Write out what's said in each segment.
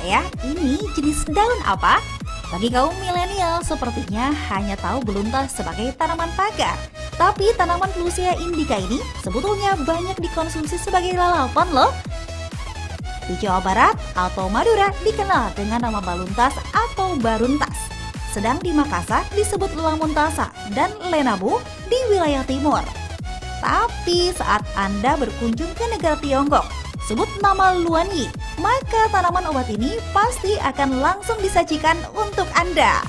ya, ini jenis daun apa? Bagi kaum milenial, sepertinya hanya tahu beluntas sebagai tanaman pagar. Tapi tanaman Clusia indica ini sebetulnya banyak dikonsumsi sebagai lalapan loh. Di Jawa Barat atau Madura dikenal dengan nama baluntas atau baruntas. Sedang di Makassar disebut lamuntasa dan lenabu di wilayah timur. Tapi saat Anda berkunjung ke negara Tiongkok, sebut nama luanyi, maka tanaman obat ini pasti akan langsung disajikan untuk Anda.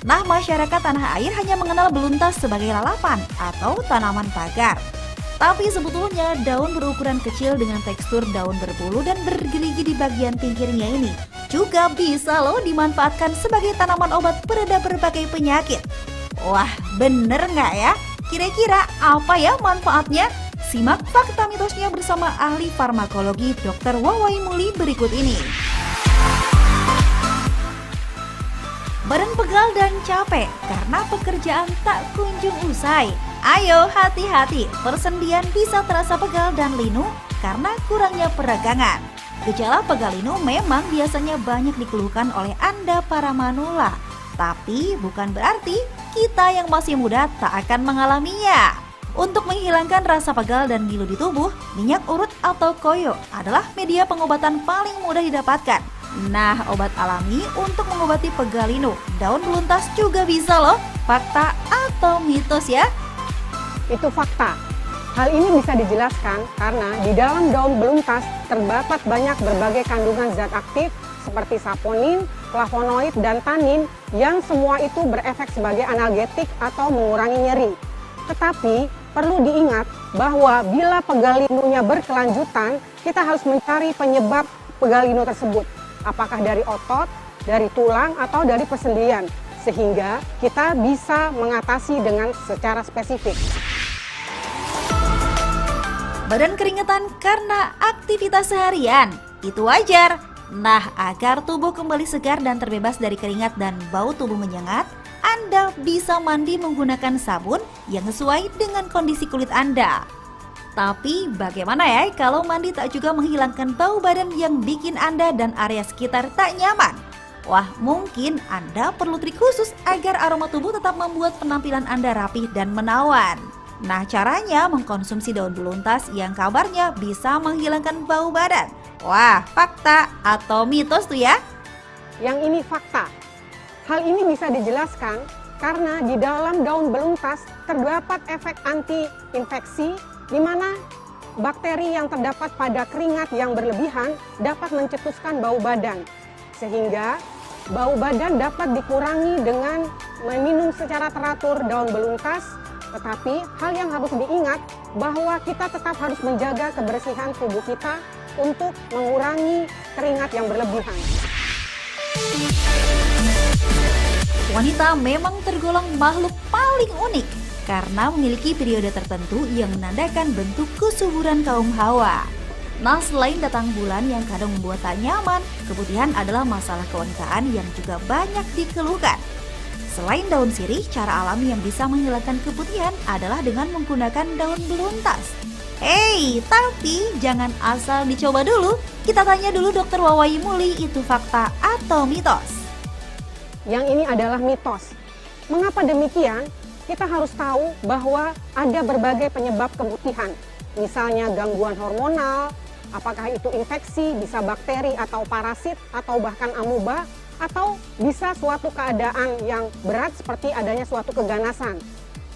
Nah, masyarakat tanah air hanya mengenal beluntas sebagai lalapan atau tanaman pagar. Tapi sebetulnya daun berukuran kecil dengan tekstur daun berbulu dan bergerigi di bagian pinggirnya ini juga bisa loh dimanfaatkan sebagai tanaman obat pereda berbagai penyakit. Wah, bener nggak ya? Kira-kira apa ya manfaatnya? Simak fakta mitosnya bersama ahli farmakologi Dr. Wawai Muli berikut ini. Badan pegal dan capek karena pekerjaan tak kunjung usai. Ayo hati-hati, persendian bisa terasa pegal dan linu karena kurangnya peregangan. Gejala pegal linu memang biasanya banyak dikeluhkan oleh Anda para manula. Tapi bukan berarti kita yang masih muda tak akan mengalaminya. Untuk menghilangkan rasa pegal dan ngilu di tubuh, minyak urut atau koyo adalah media pengobatan paling mudah didapatkan. Nah, obat alami untuk mengobati pegal linu, daun beluntas juga bisa loh. Fakta atau mitos ya? Itu fakta. Hal ini bisa dijelaskan karena di dalam daun beluntas terdapat banyak berbagai kandungan zat aktif seperti saponin, flavonoid, dan tanin yang semua itu berefek sebagai analgetik atau mengurangi nyeri. Tetapi perlu diingat bahwa bila pegal linunya berkelanjutan, kita harus mencari penyebab pegal linu tersebut. Apakah dari otot, dari tulang, atau dari persendian, sehingga kita bisa mengatasi dengan secara spesifik. Badan keringetan karena aktivitas seharian, itu wajar. Nah, agar tubuh kembali segar dan terbebas dari keringat dan bau tubuh menyengat, Anda bisa mandi menggunakan sabun yang sesuai dengan kondisi kulit Anda. Tapi bagaimana ya kalau mandi tak juga menghilangkan bau badan yang bikin Anda dan area sekitar tak nyaman? Wah, mungkin Anda perlu trik khusus agar aroma tubuh tetap membuat penampilan Anda rapih dan menawan. Nah, caranya mengkonsumsi daun beluntas yang kabarnya bisa menghilangkan bau badan. Wah, fakta atau mitos tuh ya? Yang ini fakta. Hal ini bisa dijelaskan karena di dalam daun beluntas terdapat efek anti-infeksi di mana bakteri yang terdapat pada keringat yang berlebihan dapat mencetuskan bau badan. Sehingga bau badan dapat dikurangi dengan meminum secara teratur daun beluntas. Tetapi hal yang harus diingat bahwa kita tetap harus menjaga kebersihan tubuh kita untuk mengurangi keringat yang berlebihan. Wanita memang tergolong makhluk paling unik karena memiliki periode tertentu yang menandakan bentuk kesuburan kaum Hawa. Nah, selain datang bulan yang kadang membuat tak nyaman, keputihan adalah masalah kewanitaan yang juga banyak dikeluhkan. Selain daun sirih, cara alami yang bisa menghilangkan keputihan adalah dengan menggunakan daun beluntas. Hey, tapi jangan asal dicoba dulu. Kita tanya dulu Dr. Wawai Muli, itu fakta atau mitos? Yang ini adalah mitos. Mengapa demikian? Kita harus tahu bahwa ada berbagai penyebab keputihan. Misalnya gangguan hormonal, apakah itu infeksi, bisa bakteri atau parasit, atau bahkan amuba, atau bisa suatu keadaan yang berat seperti adanya suatu keganasan.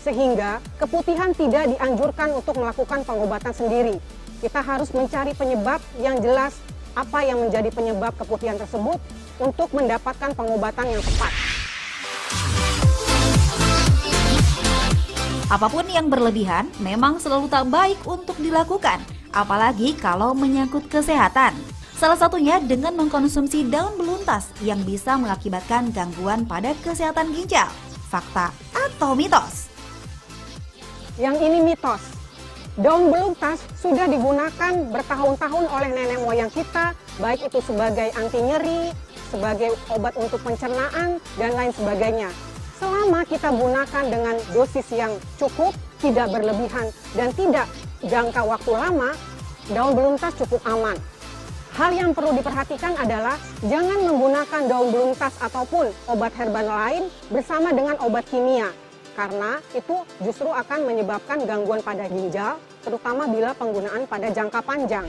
Sehingga keputihan tidak dianjurkan untuk melakukan pengobatan sendiri. Kita harus mencari penyebab yang jelas apa yang menjadi penyebab keputihan tersebut untuk mendapatkan pengobatan yang tepat. Apapun yang berlebihan memang selalu tak baik untuk dilakukan, apalagi kalau menyangkut kesehatan. Salah satunya dengan mengkonsumsi daun beluntas yang bisa mengakibatkan gangguan pada kesehatan ginjal. Fakta atau mitos? Yang ini mitos. Daun beluntas sudah digunakan bertahun-tahun oleh nenek moyang kita, baik itu sebagai anti nyeri, sebagai obat untuk pencernaan, dan lain sebagainya. Selama kita gunakan dengan dosis yang cukup, tidak berlebihan, dan tidak jangka waktu lama, daun beluntas cukup aman. Hal yang perlu diperhatikan adalah jangan menggunakan daun beluntas ataupun obat herbal lain bersama dengan obat kimia, karena itu justru akan menyebabkan gangguan pada ginjal, terutama bila penggunaan pada jangka panjang.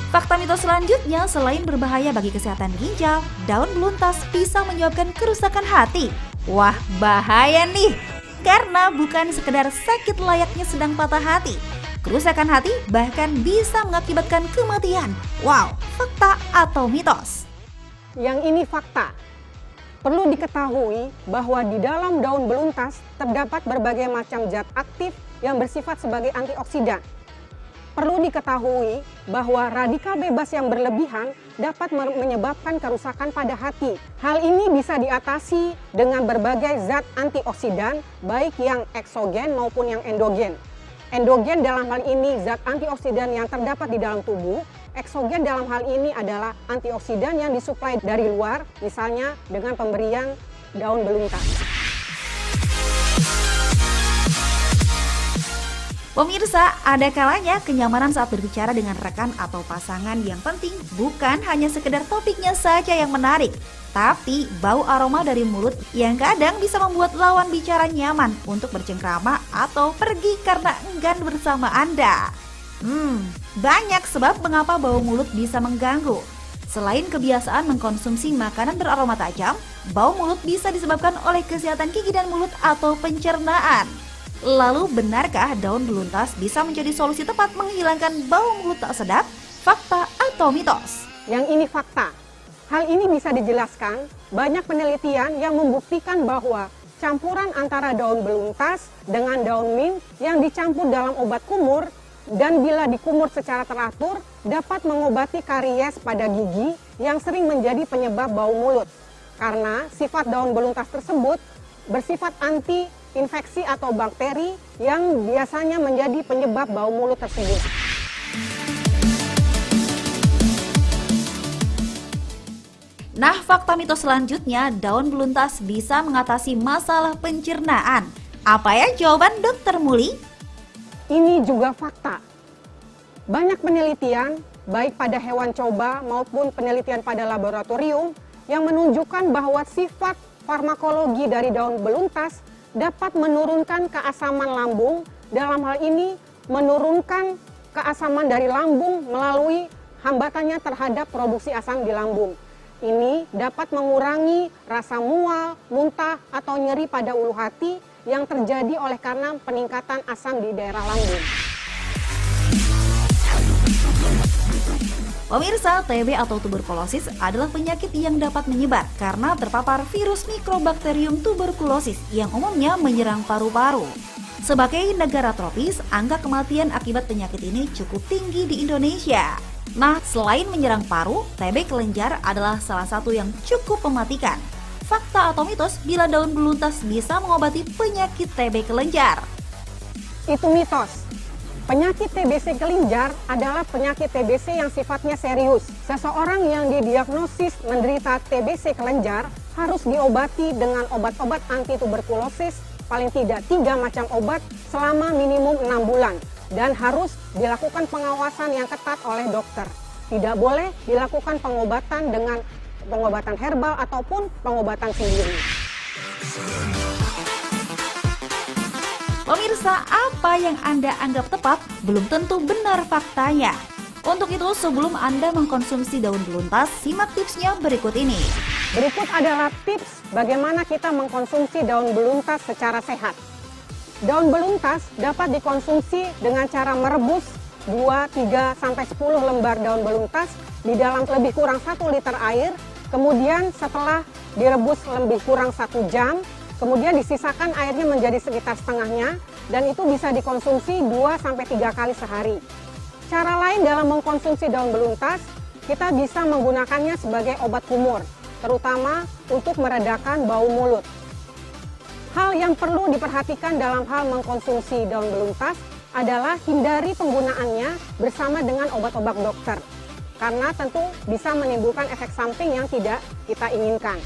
Fakta mitos selanjutnya, selain berbahaya bagi kesehatan ginjal, daun beluntas bisa menyebabkan kerusakan hati. Wah, bahaya nih! Karena bukan sekedar sakit layaknya sedang patah hati. Kerusakan hati bahkan bisa mengakibatkan kematian. Wow, fakta atau mitos? Yang ini fakta. Perlu diketahui bahwa di dalam daun beluntas terdapat berbagai macam zat aktif yang bersifat sebagai antioksidan. Perlu diketahui bahwa radikal bebas yang berlebihan dapat menyebabkan kerusakan pada hati. Hal ini bisa diatasi dengan berbagai zat antioksidan, baik yang eksogen maupun yang endogen. Endogen dalam hal ini zat antioksidan yang terdapat di dalam tubuh. Eksogen dalam hal ini adalah antioksidan yang disuplai dari luar, misalnya dengan pemberian daun beluntas. Pemirsa, ada kalanya kenyamanan saat berbicara dengan rekan atau pasangan yang penting bukan hanya sekedar topiknya saja yang menarik, tapi bau aroma dari mulut yang kadang bisa membuat lawan bicara nyaman untuk bercengkrama atau pergi karena enggan bersama Anda. Banyak sebab mengapa bau mulut bisa mengganggu. Selain kebiasaan mengkonsumsi makanan beraroma tajam, bau mulut bisa disebabkan oleh kesehatan gigi dan mulut atau pencernaan. Lalu benarkah daun beluntas bisa menjadi solusi tepat menghilangkan bau mulut tak sedap? Fakta atau mitos? Yang ini fakta. Hal ini bisa dijelaskan, banyak penelitian yang membuktikan bahwa campuran antara daun beluntas dengan daun mint yang dicampur dalam obat kumur dan bila dikumur secara teratur dapat mengobati karies pada gigi yang sering menjadi penyebab bau mulut. Karena sifat daun beluntas tersebut bersifat anti-infeksi atau bakteri yang biasanya menjadi penyebab bau mulut tersebut. Nah, fakta mitos selanjutnya, daun beluntas bisa mengatasi masalah pencernaan. Apa ya jawaban Dr. Muli? Ini juga fakta. Banyak penelitian, baik pada hewan coba maupun penelitian pada laboratorium, yang menunjukkan bahwa sifat farmakologi dari daun beluntas dapat menurunkan keasaman lambung. Dalam hal ini, menurunkan keasaman dari lambung melalui hambatannya terhadap produksi asam di lambung. Ini dapat mengurangi rasa mual, muntah, atau nyeri pada ulu hati yang terjadi oleh karena peningkatan asam di daerah lambung. Pemirsa, TB atau tuberkulosis adalah penyakit yang dapat menyebar karena terpapar virus Mycobacterium tuberculosis yang umumnya menyerang paru-paru. Sebagai negara tropis, angka kematian akibat penyakit ini cukup tinggi di Indonesia. Nah, selain menyerang paru, TB kelenjar adalah salah satu yang cukup mematikan. Fakta atau mitos bila daun beluntas bisa mengobati penyakit TB kelenjar? Itu mitos. Penyakit TBC kelenjar adalah penyakit TBC yang sifatnya serius. Seseorang yang didiagnosis menderita TBC kelenjar harus diobati dengan obat-obat anti tuberkulosis, paling tidak 3 macam obat selama minimum 6 bulan. Dan harus dilakukan pengawasan yang ketat oleh dokter. Tidak boleh dilakukan pengobatan dengan pengobatan herbal ataupun pengobatan sendiri. Pemirsa, apa yang Anda anggap tepat belum tentu benar faktanya. Untuk itu, sebelum Anda mengkonsumsi daun beluntas, simak tipsnya berikut ini. Berikut adalah tips bagaimana kita mengkonsumsi daun beluntas secara sehat. Daun beluntas dapat dikonsumsi dengan cara merebus 2, 3, sampai 10 lembar daun beluntas di dalam lebih kurang 1 liter air. Kemudian setelah direbus lebih kurang 1 jam, kemudian disisakan airnya menjadi sekitar setengahnya dan itu bisa dikonsumsi 2 sampai 3 kali sehari. Cara lain dalam mengkonsumsi daun beluntas, kita bisa menggunakannya sebagai obat kumur, terutama untuk meredakan bau mulut. Hal yang perlu diperhatikan dalam hal mengkonsumsi daun beluntas adalah hindari penggunaannya bersama dengan obat-obat dokter, karena tentu bisa menimbulkan efek samping yang tidak kita inginkan.